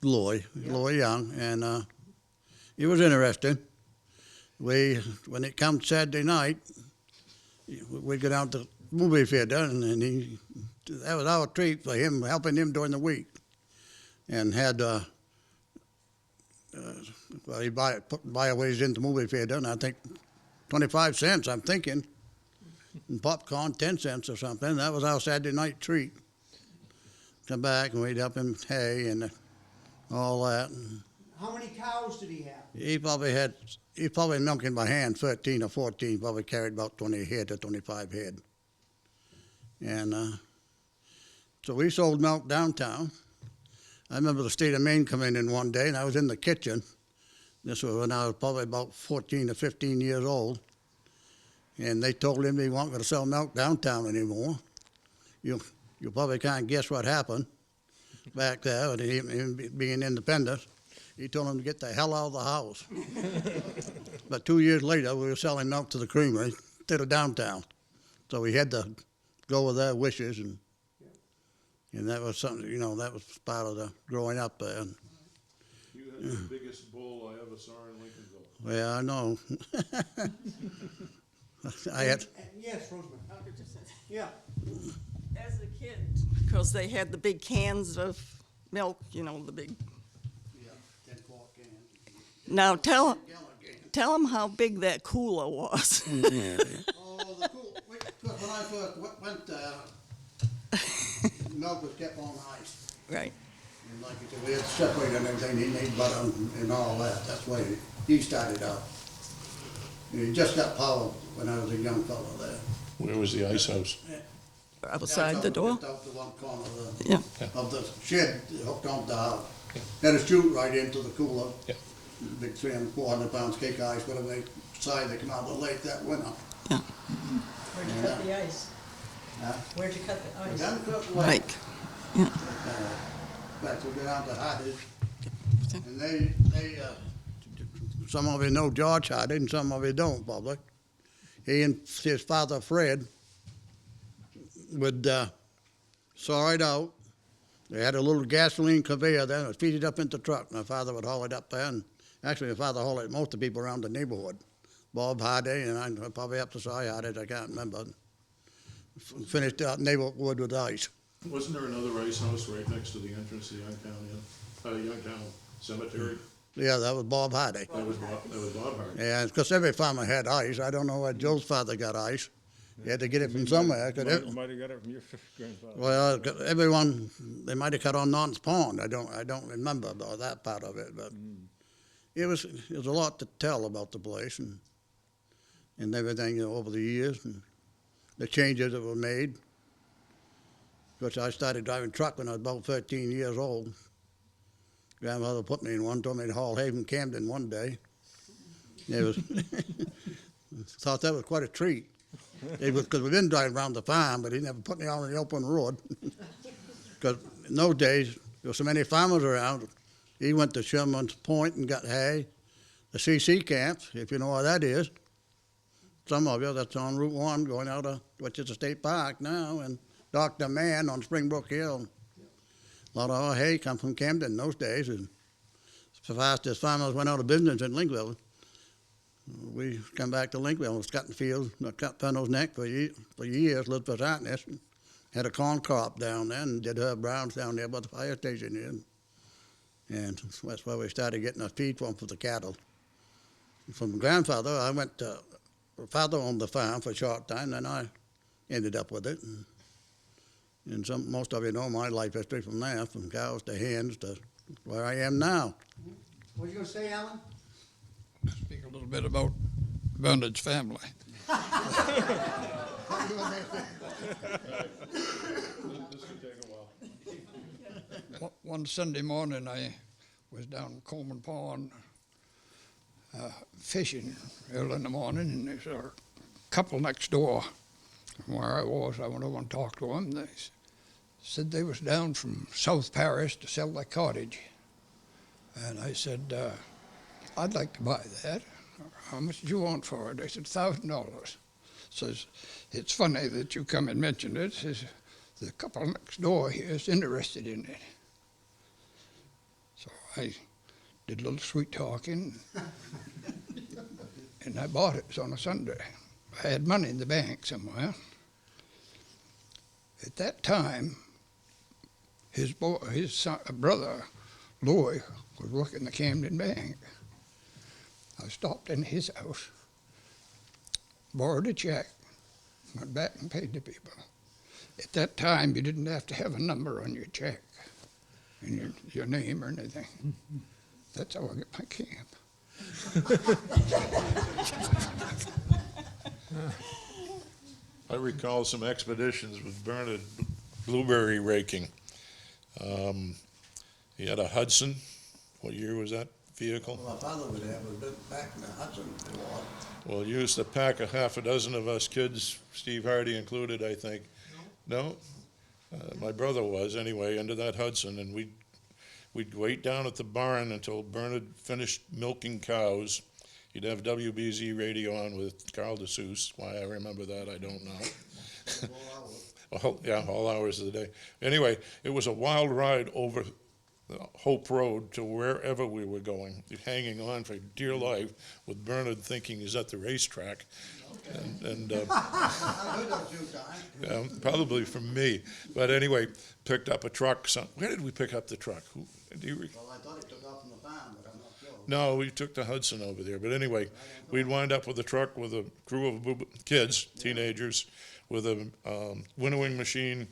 Loy Young, and it was interesting. When it comes Saturday night, we'd go down to the movie theater, and that was our treat for him, helping him during the week. And had, he'd buy a ways into the movie theater, and I think 25 cents, I'm thinking, and popcorn, 10 cents or something. That was our Saturday night treat. Come back, and we'd help him hay and all that. How many cows did he have? He probably milking by hand 13 or 14, probably carried about 20 head or 25 head. And so we sold milk downtown. I remember the state of Maine coming in one day, and I was in the kitchen. This was when I was probably about 14 or 15 years old. And they told him they weren't going to sell milk downtown anymore. You probably can't guess what happened back there, with him being independent. He told him to get the hell out of the house. But 2 years later, we were selling milk to the creamery instead of downtown. So we had to go with their wishes, and that was something, that was part of the growing up there. You had the biggest bull I ever saw in Lincolnville. Yeah, I know. I had, Yes, Rosemary. Yeah. As a kid, because they had the big cans of milk, you know, the big. Now tell them how big that cooler was. Oh, the cool, because when I first went there, milk was kept on ice. Right. And like you said, we had to separate and everything, he made butter and all that, that's why he started out. And he just got power when I was a young fellow there. Where was the ice house? Outside the door. Just out the one corner of the, Yeah. of the shed hooked onto the house. Had a chute right into the cooler. Yeah. Big 300, 400 pounds cake ice, whatever they decide they come out of the lake that winter. Yeah. Where'd you cut the ice? Huh? Where'd you cut the ice? Down the lake. Like. Back to go down to Hardy. And they, some of you know George Hardy and some of you don't, probably. He and his father Fred would saw it out. They had a little gasoline conveyor there, and it feed it up into the truck. My father would haul it up there, and actually my father hauled it most of the people around the neighborhood. Bob Hardy, and I probably up to Si Hardy, I can't remember. Finished out neighborhood with ice. Wasn't there another ice house right next to the entrance to Youngtown Cemetery? Yeah, that was Bob Hardy. That was Bob Hardy. Yeah, because every farmer had ice. I don't know where Joe's father got ice. He had to get it from somewhere. 'Cause Might have got it from your grandfather. well, everyone, they might have cut on Norton's Pond. I don't remember about that part of it, but it was a lot to tell about the place and everything, you know, over the years and the changes that were made. Because I started driving truck when I was about 13 years old. Grandmother put me in one, told me to haul hay from Camden one day. It was thought that was quite a treat. It was because we didn't drive around the farm, but he never put me out on the open road. Because in those days, there were so many farmers around. He went to Sherman's Point and got hay. The CC camps, if you know where that is. Some of you, that's on Route 1 going out of, which is a state park now, and Dr. Mann on Springbrook Hill. A lot of our hay come from Camden in those days. And so fast as farmers went out of business in Lincolnville, we come back to Lincolnville, was cutting fields, cut Penno's Neck for years, lived for Sartness. Had a corn crop down there and did Herb Brown's down there by the fire station is. And that's where we started getting our feed from for the cattle. From grandfather, I went to, father owned the farm for a short time, then I ended up with it. And most of you know my life history from there, from cows to hens to where I am now. What are you going to say, Allan? Speak a little bit about Bernard's family. One Sunday morning, I was down Coleman Pond fishing early in the morning, and there's a couple next door from where I was. I went over and talked to them. They said they was down from South Paris to sell their cottage. And I said, I'd like to buy that. How much do you want for it? They said, $1,000. Says, it's funny that you come and mention it. Says, the couple next door here is interested in it. So I did a little sweet talking, and I bought it. It was on a Sunday. I had money in the bank somewhere. At that time, his brother, Louis, was working the Camden Bank. I stopped in his house, borrowed a check, went back and paid the people. At that time, you didn't have to have a number on your check and your name or anything. That's how I got my camp. I recall some expeditions with Bernard blueberry raking. He had a Hudson. What year was that vehicle? Well, my father would have was back in the Hudson War. Well, he used to pack a half a dozen of us kids, Steve Hardy included, I think. No? My brother was, anyway, into that Hudson, and we'd wait down at the barn until Bernard finished milking cows. He'd have WBZ radio on with Carl DeSuze. Why I remember that, I don't know. Yeah, all hours of the day. Anyway, it was a wild ride over the Hope Road to wherever we were going, hanging on for dear life, with Bernard thinking he's at the racetrack. And I heard that a few times. probably from me. But anyway, picked up a truck. Where did we pick up the truck? Do you Well, I thought he took off from the farm, but I'm not sure. No, we took the Hudson over there. But anyway, we'd wind up with a truck with a crew of kids, teenagers, with a winnowing machine,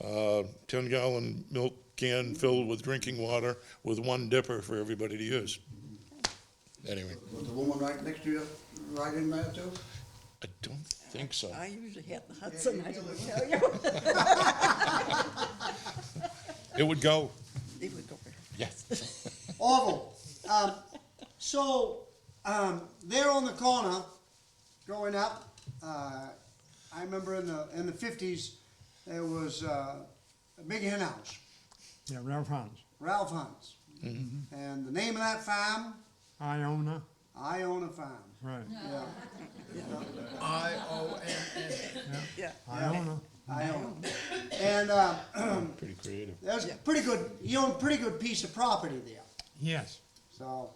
10-gallon milk can filled with drinking water, with one dipper for everybody to use. Anyway, Was the woman right next to you, right in there too? I don't think so. I usually had the Hudson, I didn't tell you. It would go. They would go there. Yes. Orvil, there on the corner, growing up, I remember in the 50s, there was a big hen house, Yeah, Ralph Hunt's. Ralph Hunt's. And the name of that farm, Iona, I Own a Farm. right. Yeah, I-O-N-N. Yeah. Iona. I own. And Pretty creative. that was pretty good. You own a pretty good piece of property there. Yes. So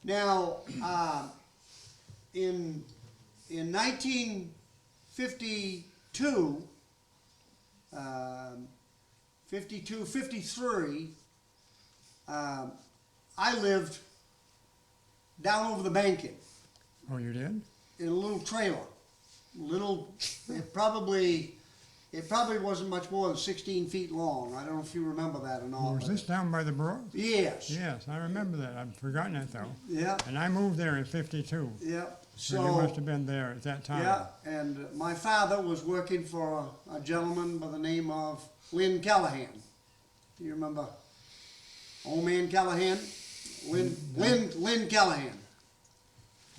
now, in 1952, 53, I lived down over the banking Oh, you did? in a little trailer. It probably wasn't much more than 16 feet long. I don't know if you remember that or not. Was this down by the brook? Yes. Yes, I remember that. I've forgotten it though. Yeah. And I moved there in '52. Yeah. So you must have been there at that time. Yeah, and my father was working for a gentleman by the name of Lynn Callahan. Do you remember old man Callahan? Lynn Callahan.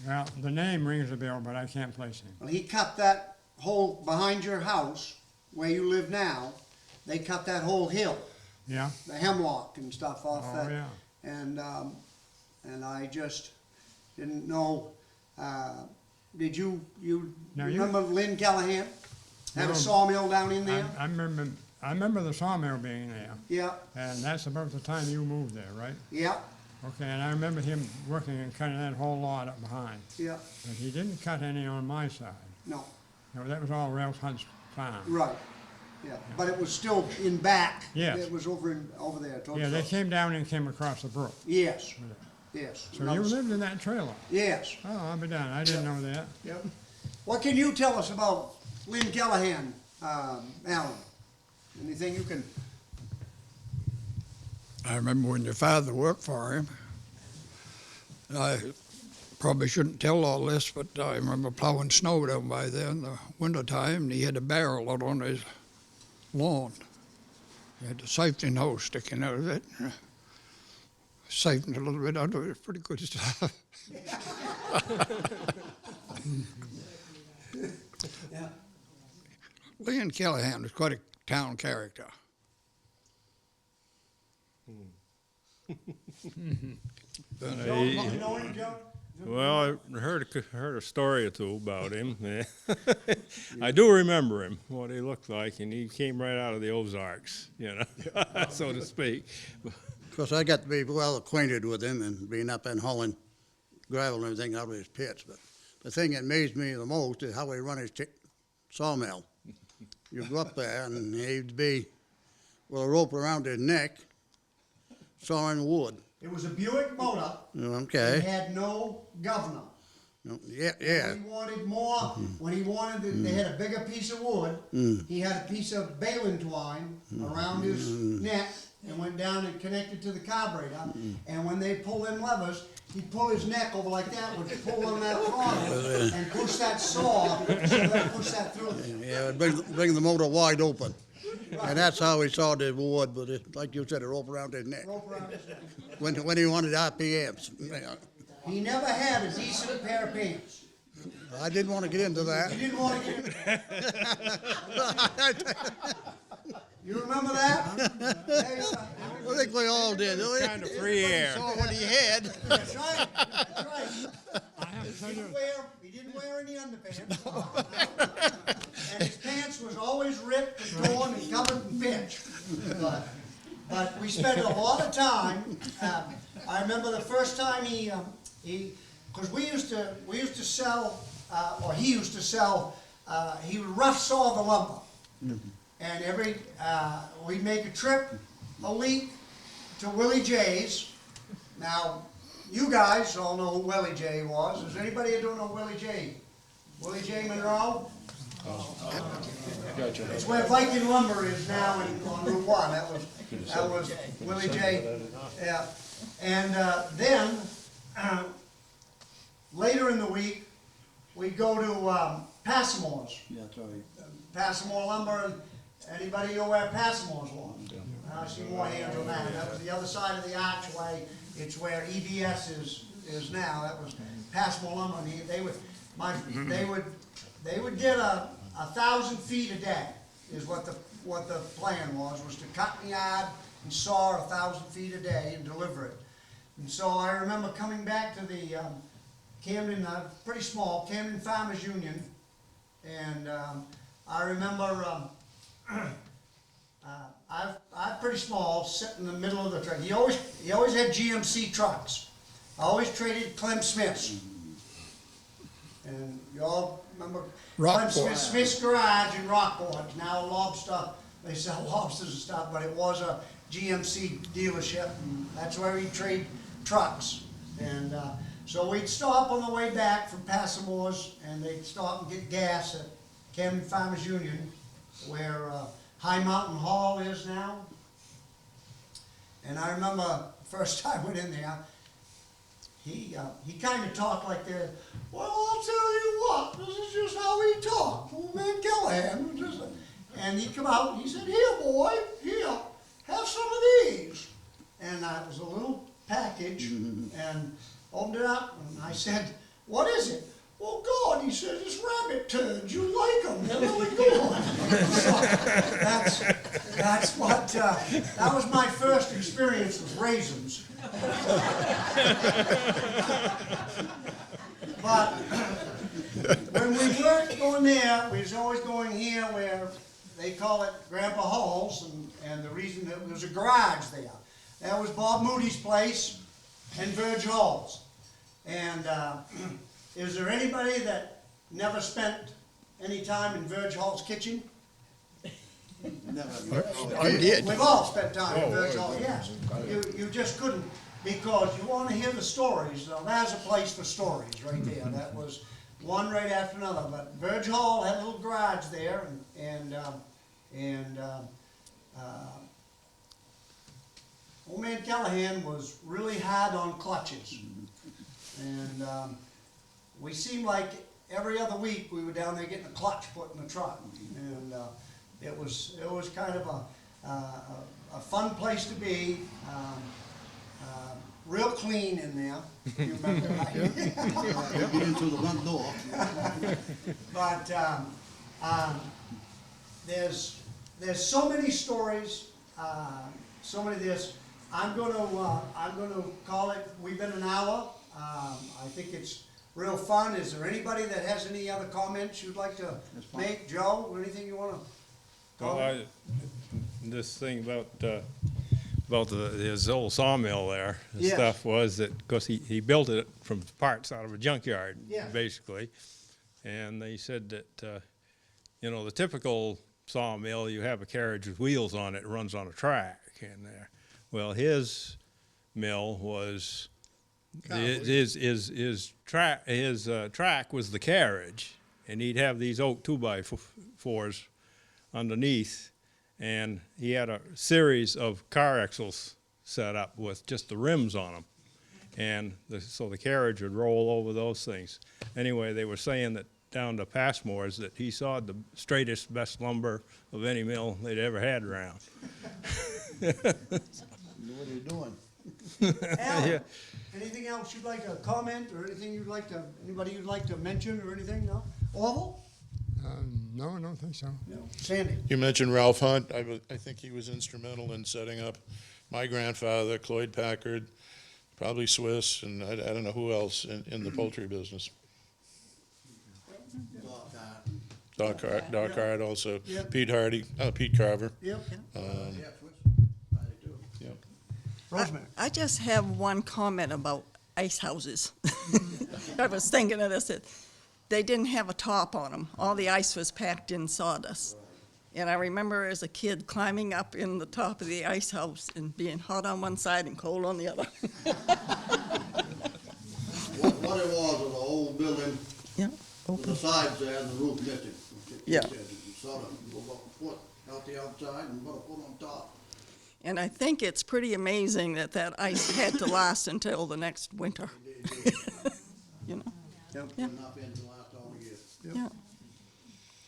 Well, the name rings a bell, but I can't place him. Well, he cut that whole, behind your house, where you live now, they cut that whole hill, Yeah? the hemlock and stuff off Oh, that. yeah. And I just didn't know, did you Now, you- remember Lynn Callahan? Had No. a sawmill down in there? I remember the sawmill being there, Yeah, and that's about the time you moved there, right? yeah, Okay, and I remember him working and cutting that whole lot up behind, yeah, but he didn't cut any on my side. no, No, that was all Ralph Hunt's farm. right, yeah, but it was still in back. Yes. It was over there. towards Yeah, they the- came down and came across the brook. Yes, yes. So you lived in that trailer? Yes, Oh, I'll be darned, I didn't know that. yep. What can you tell us about Lynn Callahan, Allan? Anything you can, I remember when your father worked for him. And I probably shouldn't tell all this, but I remember plowing snow down by there in the wintertime, and he had a barrel out on his lawn. He had a siphoning hose sticking out of it. Siphoned a little bit out of it, pretty good stuff. Lynn Callahan was quite a town character. Joe, you know him, Joe? Well, I heard a story or two about him. I do remember him, what he looked like, and he came right out of the Ozarks, so to speak. Of course, I got to be well acquainted with him and being up in hauling gravel and everything out of his pits. But the thing that amazed me the most is how he run his sawmill. You go up there and he'd be with a rope around his neck, sawing wood. It was a Buick motor. It Okay. had no governor. Yeah, yeah. When he wanted more, when he wanted, they had a bigger piece of wood, he had a piece of baling twine around his neck and went down and connected to the carburetor. And when they pull them levers, he'd pull his neck over like that, would pull on that throttle and push that saw, so that push that through. Yeah, bring the motor wide open. And that's how he sawed the wood, but like you said, a rope around his neck. Rope around his neck. When he wanted RPMs. He never had a decent pair of pants. I didn't want to get into He that. didn't want to get. You remember that? I think we all did. Kind of free air. Saw what he had. That's right. That's right. I have to tell you, He didn't wear any underpants. And his pants was always ripped and torn and covered in pitch. But But we spent a lot of time. I remember the first time because we used to sell, or he used to sell. He would rough saw the lumber, and we'd make a trip a week to Willie J's. Now, you guys all know who Willie J was. Is anybody who don't know Willie J? Willie J. Monroe? It's where Viking Lumber is now on Route 1. That was Willie J. Yeah. And then, later in the week, we'd go to Passimore's. Yeah, that's right. Passamore Lumber, and anybody know where Passimore's was? I see more hands on that. That was the other side of the archway. It's where EBS is now. That was Passmore Lumber. And they would get 1,000 feet a day is what the plan was to cut in the yard and saw 1,000 feet a day and deliver it. And so I remember coming back to the Camden, pretty small, Camden Farmers Union, and I remember I'm pretty small, sitting in the middle of the truck. He always had GMC trucks. I always traded Clem Smith's. And you all remember Clem Smith's garage in Rockport. Now lobster, they sell lobsters and stuff, but it was a GMC dealership, and that's where he'd trade trucks. And so we'd stop on the way back from Passimore's, and they'd stop and get gas at Camden Farmers Union, where High Mountain Hall is now. And I remember the first time I went in there, he kind of talked like this. Well, I'll tell you what, this is just how he talked. Old man Callahan. And he'd come out and he said, here, boy, here, have some of these. And it was a little package, and opened it up, and I said, what is it? Well, God, he said, it's rabbit turds. You like them. They're really good. So that was my first experience with raisins. But when we weren't going there, we was always going here where they call it Grandpa Hall's, and the reason that there was a garage there. That was Bob Moody's place and Verge Hall's. And is there anybody that never spent any time in Verge Hall's kitchen? I did. We've all spent time in Verge Hall, yes. You just couldn't, because you want to hear the stories. Now, there's a place for stories right there. That was one right after another. But Verge Hall had a little garage there, and old man Callahan was really hard on clutches. And we seemed like every other week we were down there getting a clutch put in the truck. And it was kind of a fun place to be. Real clean in there, if you remember right. Get in through the front door. But there's so many stories, so many this. I'm going to call it. We've been an hour. I think it's real fun. Is there anybody that has any other comments you'd like to make, Joe, or anything you want to? Well, this thing about his old sawmill there, the Yes. stuff was that, because he built it from parts out of a junkyard, Yeah. basically. And they said that, the typical sawmill, you have a carriage with wheels on it, runs on a track in there. Well, his mill was, his track was the carriage, and he'd have these oak 2x4s underneath, and he had a series of car axles set up with just the rims on them, and so the carriage would roll over those things. Anyway, they were saying that down to Passmore's that he sawed the straightest, best lumber of any mill they'd ever had around. What are you doing? Alan, Yeah. anything else you'd like to comment, or anything anybody you'd like to mention, or anything? No? Orvil? No, I don't think so. No. Sandy? You mentioned Ralph Hunt. I think he was instrumental in setting up my grandfather, Cloyd Packard, probably Swiss, and I don't know who else in the poultry business. Doc Hart also. Yep. Pete Carver. Yep. Yeah, Swiss. I do. Rosemary. I just have one comment about ice houses. I was thinking of this, that they didn't have a top on them. All the ice was packed in sawdust. And I remember as a kid climbing up in the top of the ice house and being hot on one side and cold on the other. What it was an old building, Yeah, with the sides there and the roof missing. Yeah. Sort of go about a foot out the outside and about a foot on top. and I think it's pretty amazing that that ice had to last until the next winter. You know, Yeah. Enough in to last all year. yeah.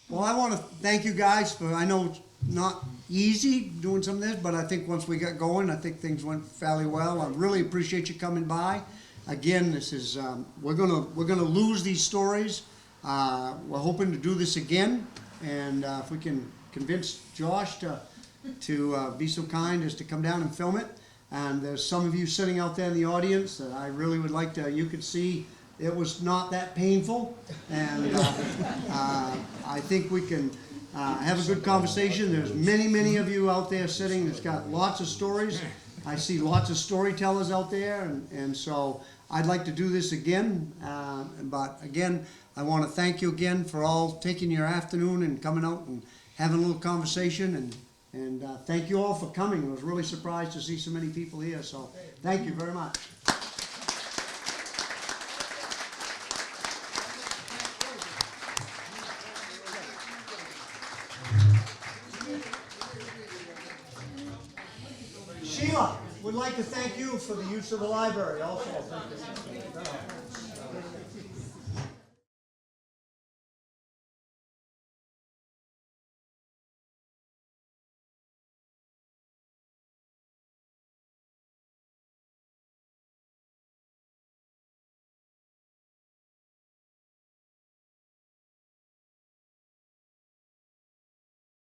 Well, I want to thank you guys for, I know it's not easy doing some of this, but I think once we got going, I think things went fairly well. I really appreciate you coming by. Again, this is, we're gonna lose these stories. We're hoping to do this again, and if we can convince Josh to be so kind as to come down and film it. And there's some of you sitting out there in the audience that I really would like to, you could see it was not that painful. And I think we can have a good conversation. There's many of you out there sitting that's got lots of stories. I see lots of storytellers out there, and so I'd like to do this again. But again, I want to thank you again for all taking your afternoon and coming out and having a little conversation. And thank you all for coming. I was really surprised to see so many people here, so thank you very much. Sheila, would like to thank you for the use of the library also. Thank you.